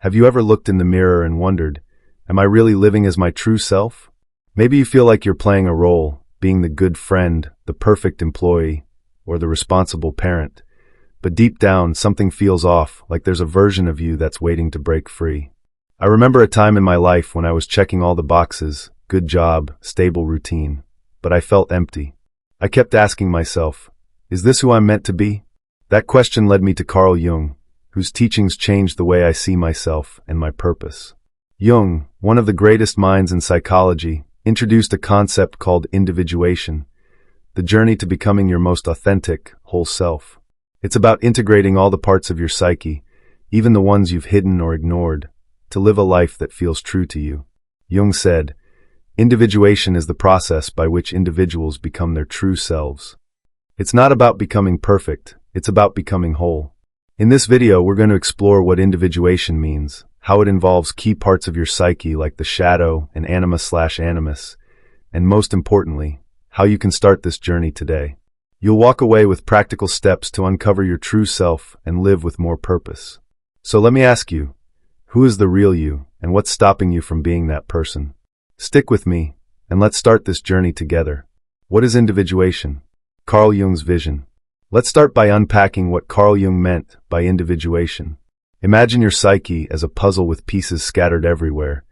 Have you ever looked in the mirror and wondered, am I really living as my true self? Maybe you feel like you're playing a role, being the good friend, the perfect employee, or the responsible parent. But deep down, something feels off, like there's a version of you that's waiting to break free. I remember a time in my life when I was checking all the boxes, good job, stable routine, but I felt empty. I kept asking myself, is this who I'm meant to be? That question led me to Carl Jung, whose teachings changed the way I see myself and my purpose. Jung, one of the greatest minds in psychology, introduced a concept called individuation, the journey to becoming your most authentic, whole self. It's about integrating all the parts of your psyche, even the ones you've hidden or ignored, to live a life that feels true to you. Jung said, individuation is the process by which individuals become their true selves. It's not about becoming perfect, it's about becoming whole. In this video, we're going to explore what individuation means, how it involves key parts of your psyche like the shadow and anima/animus, and most importantly, how you can start this journey today. You'll walk away with practical steps to uncover your true self and live with more purpose. So let me ask you, who is the real you, and what's stopping you from being that person? Stick with me, and let's start this journey together. What is individuation? Carl Jung's vision. Let's start by unpacking what Carl Jung meant by individuation. Imagine your psyche as a puzzle with pieces scattered everywhere.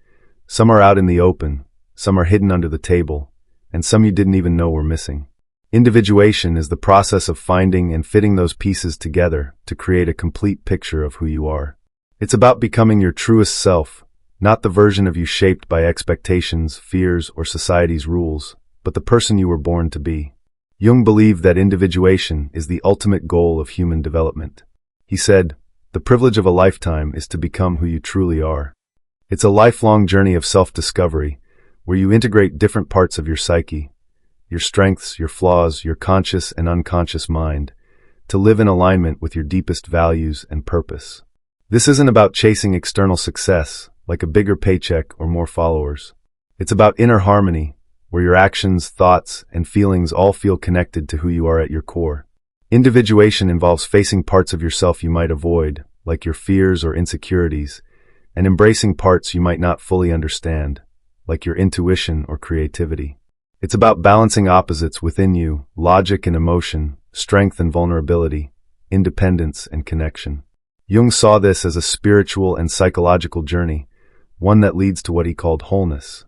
Some are out in the open, some are hidden under the table, and some you didn't even know were missing. Individuation is the process of finding and fitting those pieces together to create a complete picture of who you are. It's about becoming your truest self, not the version of you shaped by expectations, fears, or society's rules, but the person you were born to be. Jung believed that individuation is the ultimate goal of human development. He said, the privilege of a lifetime is to become who you truly are. It's a lifelong journey of self-discovery, where you integrate different parts of your psyche, your strengths, your flaws, your conscious and unconscious mind, to live in alignment with your deepest values and purpose. This isn't about chasing external success, like a bigger paycheck or more followers. It's about inner harmony, where your actions, thoughts, and feelings all feel connected to who you are at your core. Individuation involves facing parts of yourself you might avoid, like your fears or insecurities, and embracing parts you might not fully understand, like your intuition or creativity. It's about balancing opposites within you, logic and emotion, strength and vulnerability, independence and connection. Jung saw this as a spiritual and psychological journey, one that leads to what he called wholeness.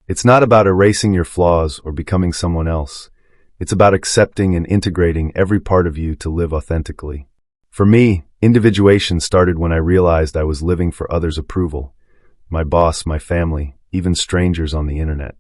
It's not about erasing your flaws or becoming someone else. It's about accepting and integrating every part of you to live authentically. For me, individuation started when I realized I was living for others' approval. My boss, my family, even strangers on the internet.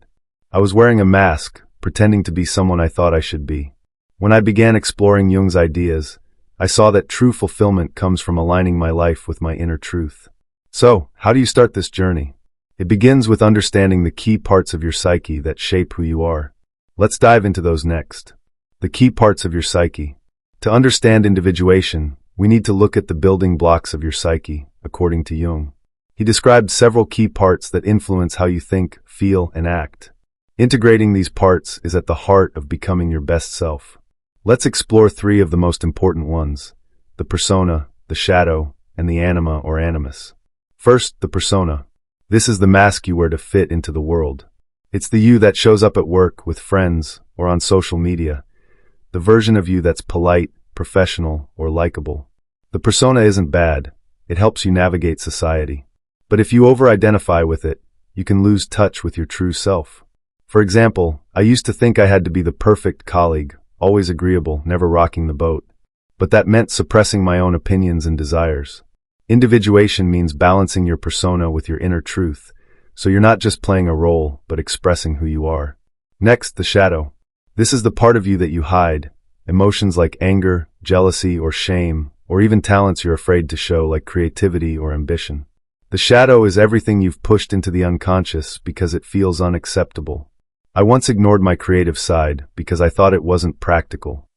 I was wearing a mask, pretending to be someone I thought I should be. When I began exploring Jung's ideas, I saw that true fulfillment comes from aligning my life with my inner truth. So, how do you start this journey? It begins with understanding the key parts of your psyche that shape who you are. Let's dive into those next. The key parts of your psyche. To understand individuation, we need to look at the building blocks of your psyche, according to Jung. He described several key parts that influence how you think, feel, and act. Integrating these parts is at the heart of becoming your best self. Let's explore three of the most important ones: the persona, the shadow, and the anima or animus. First, the persona. This is the mask you wear to fit into the world. It's the you that shows up at work, with friends, or on social media. The version of you that's polite, professional, or likable. The persona isn't bad. It helps you navigate society. But if you over-identify with it, you can lose touch with your true self. For example, I used to think I had to be the perfect colleague, always agreeable, never rocking the boat. But that meant suppressing my own opinions and desires. Individuation means balancing your persona with your inner truth, so you're not just playing a role, but expressing who you are. Next, the shadow. This is the part of you that you hide. Emotions like anger, jealousy, or shame, or even talents you're afraid to show like creativity or ambition. The shadow is everything you've pushed into the unconscious because it feels unacceptable. I once ignored my creative side because I thought it wasn't practical.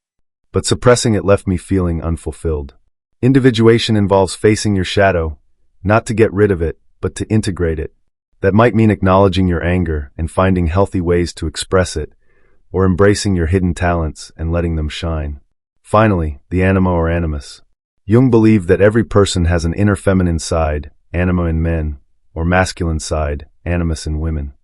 But suppressing it left me feeling unfulfilled. Individuation involves facing your shadow, not to get rid of it, but to integrate it. That might mean acknowledging your anger and finding healthy ways to express it, or embracing your hidden talents and letting them shine. Finally, the anima or animus. Jung believed that every person has an inner feminine side, anima in men, or masculine side, animus in women.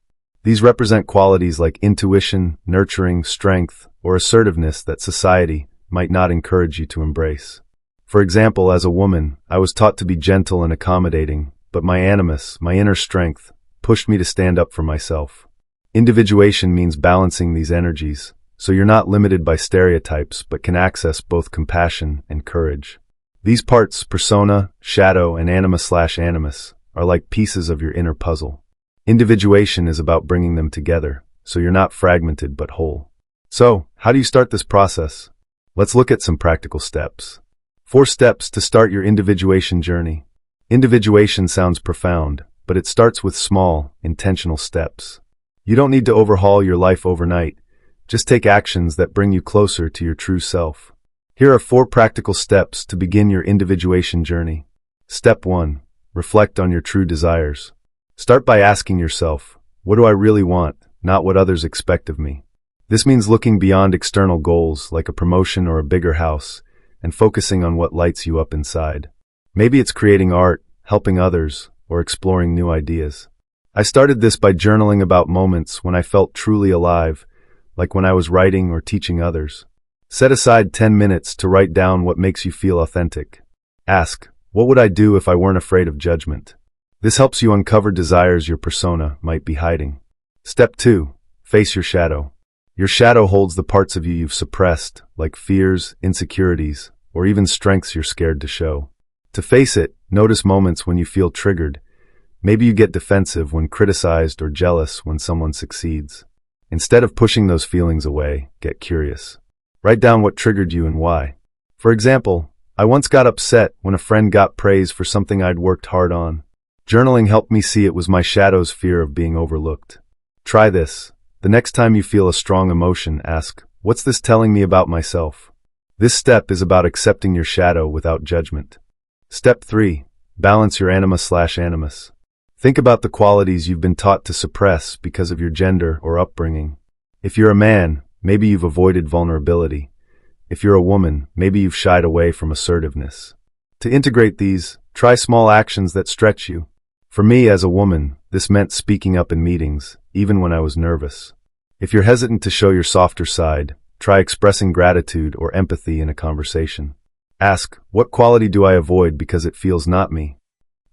These represent qualities like intuition, nurturing, strength, or assertiveness that society might not encourage you to embrace. For example, as a woman, I was taught to be gentle and accommodating, but my animus, my inner strength, pushed me to stand up for myself. Individuation means balancing these energies, so you're not limited by stereotypes but can access both compassion and courage. These parts, persona, shadow, and anima/animus, are like pieces of your inner puzzle. Individuation is about bringing them together, so you're not fragmented but whole. So, how do you start this process? Let's look at some practical steps. 4 steps to start your individuation journey. Individuation sounds profound, but it starts with small, intentional steps. You don't need to overhaul your life overnight. Just take actions that bring you closer to your true self. Here are 4 practical steps to begin your individuation journey. Step 1. Reflect on your true desires. Start by asking yourself, what do I really want, not what others expect of me? This means looking beyond external goals like a promotion or a bigger house and focusing on what lights you up inside. Maybe it's creating art, helping others, or exploring new ideas. I started this by journaling about moments when I felt truly alive, like when I was writing or teaching others. Set aside 10 minutes to write down what makes you feel authentic. Ask, what would I do if I weren't afraid of judgment? This helps you uncover desires your persona might be hiding. Step 2. Face your shadow. Your shadow holds the parts of you you've suppressed, like fears, insecurities, or even strengths you're scared to show. To face it, notice moments when you feel triggered. Maybe you get defensive when criticized or jealous when someone succeeds. Instead of pushing those feelings away, get curious. Write down what triggered you and why. For example, I once got upset when a friend got praise for something I'd worked hard on. Journaling helped me see it was my shadow's fear of being overlooked. Try this. The next time you feel a strong emotion, ask, what's this telling me about myself? This step is about accepting your shadow without judgment. Step 3. Balance your anima/animus. Think about the qualities you've been taught to suppress because of your gender or upbringing. If you're a man, maybe you've avoided vulnerability. If you're a woman, maybe you've shied away from assertiveness. To integrate these, try small actions that stretch you. For me, as a woman, this meant speaking up in meetings, even when I was nervous. If you're hesitant to show your softer side, try expressing gratitude or empathy in a conversation. Ask, what quality do I avoid because it feels not me?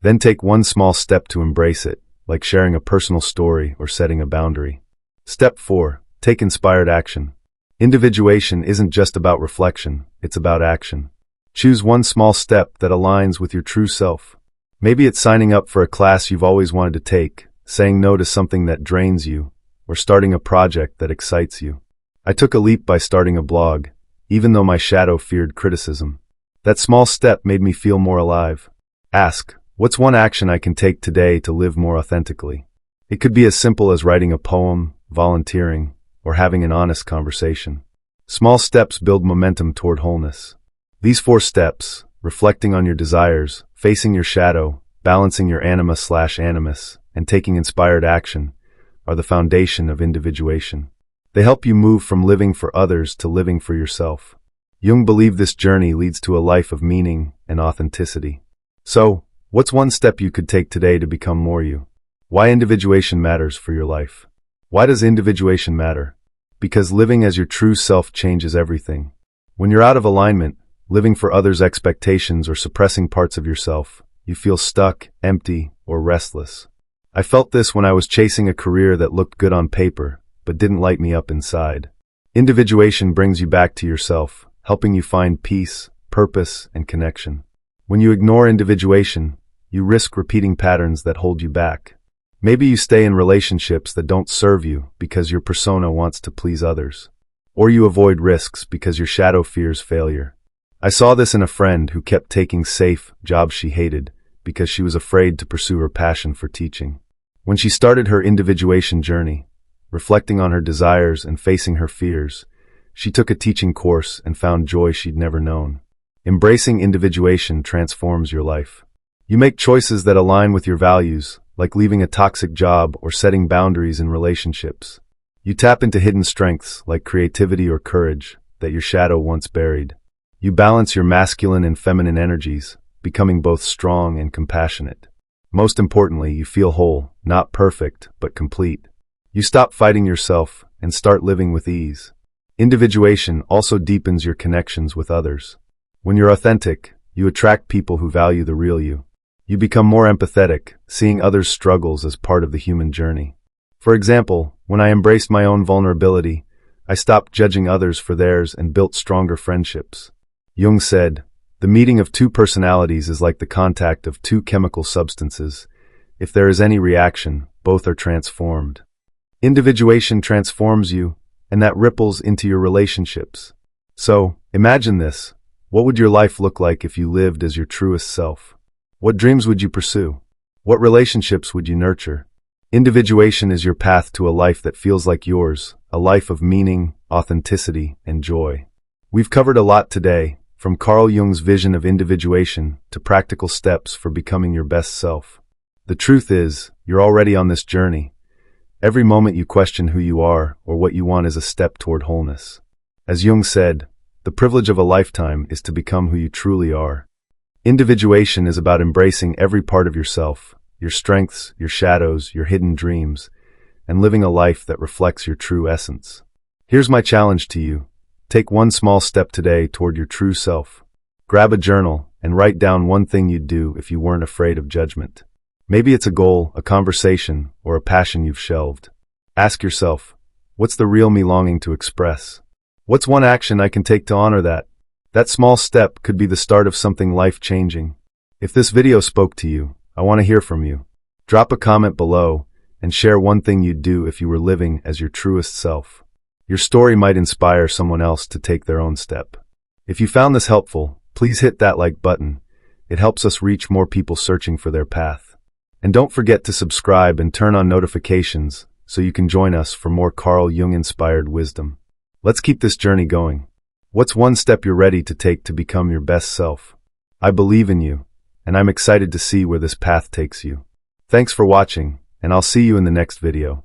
Then take one small step to embrace it, like sharing a personal story or setting a boundary. Step 4. Take inspired action. Individuation isn't just about reflection, it's about action. Choose one small step that aligns with your true self. Maybe it's signing up for a class you've always wanted to take, saying no to something that drains you, or starting a project that excites you. I took a leap by starting a blog, even though my shadow feared criticism. That small step made me feel more alive. Ask, what's one action I can take today to live more authentically? It could be as simple as writing a poem, volunteering, or having an honest conversation. Small steps build momentum toward wholeness. These 4 steps, reflecting on your desires, facing your shadow, balancing your anima/animus, and taking inspired action, are the foundation of individuation. They help you move from living for others to living for yourself. Jung believed this journey leads to a life of meaning and authenticity. So, what's one step you could take today to become more you? Why individuation matters for your life? Why does individuation matter? Because living as your true self changes everything. When you're out of alignment, living for others' expectations or suppressing parts of yourself, you feel stuck, empty, or restless. I felt this when I was chasing a career that looked good on paper, but didn't light me up inside. Individuation brings you back to yourself, helping you find peace, purpose, and connection. When you ignore individuation, you risk repeating patterns that hold you back. Maybe you stay in relationships that don't serve you because your persona wants to please others. Or you avoid risks because your shadow fears failure. I saw this in a friend who kept taking safe jobs she hated because she was afraid to pursue her passion for teaching. When she started her individuation journey, reflecting on her desires and facing her fears, she took a teaching course and found joy she'd never known. Embracing individuation transforms your life. You make choices that align with your values, like leaving a toxic job or setting boundaries in relationships. You tap into hidden strengths like creativity or courage that your shadow once buried. You balance your masculine and feminine energies, becoming both strong and compassionate. Most importantly, you feel whole, not perfect, but complete. You stop fighting yourself and start living with ease. Individuation also deepens your connections with others. When you're authentic, you attract people who value the real you. You become more empathetic, seeing others' struggles as part of the human journey. For example, when I embraced my own vulnerability, I stopped judging others for theirs and built stronger friendships. Jung said, "The meeting of two personalities is like the contact of two chemical substances. If there is any reaction, both are transformed." Individuation transforms you, and that ripples into your relationships. So, imagine this. What would your life look like if you lived as your truest self? What dreams would you pursue? What relationships would you nurture? Individuation is your path to a life that feels like yours, a life of meaning, authenticity, and joy. We've covered a lot today, from Carl Jung's vision of individuation to practical steps for becoming your best self. The truth is, you're already on this journey. Every moment you question who you are or what you want is a step toward wholeness. As Jung said, the privilege of a lifetime is to become who you truly are. Individuation is about embracing every part of yourself, your strengths, your shadows, your hidden dreams, and living a life that reflects your true essence. Here's my challenge to you. Take one small step today toward your true self. Grab a journal and write down one thing you'd do if you weren't afraid of judgment. Maybe it's a goal, a conversation, or a passion you've shelved. Ask yourself, what's the real me longing to express? What's one action I can take to honor that? That small step could be the start of something life-changing. If this video spoke to you, I want to hear from you. Drop a comment below and share one thing you'd do if you were living as your truest self. Your story might inspire someone else to take their own step. If you found this helpful, please hit that like button. It helps us reach more people searching for their path. And don't forget to subscribe and turn on notifications so you can join us for more Carl Jung-inspired wisdom. Let's keep this journey going. What's one step you're ready to take to become your best self? I believe in you, and I'm excited to see where this path takes you. Thanks for watching, and I'll see you in the next video.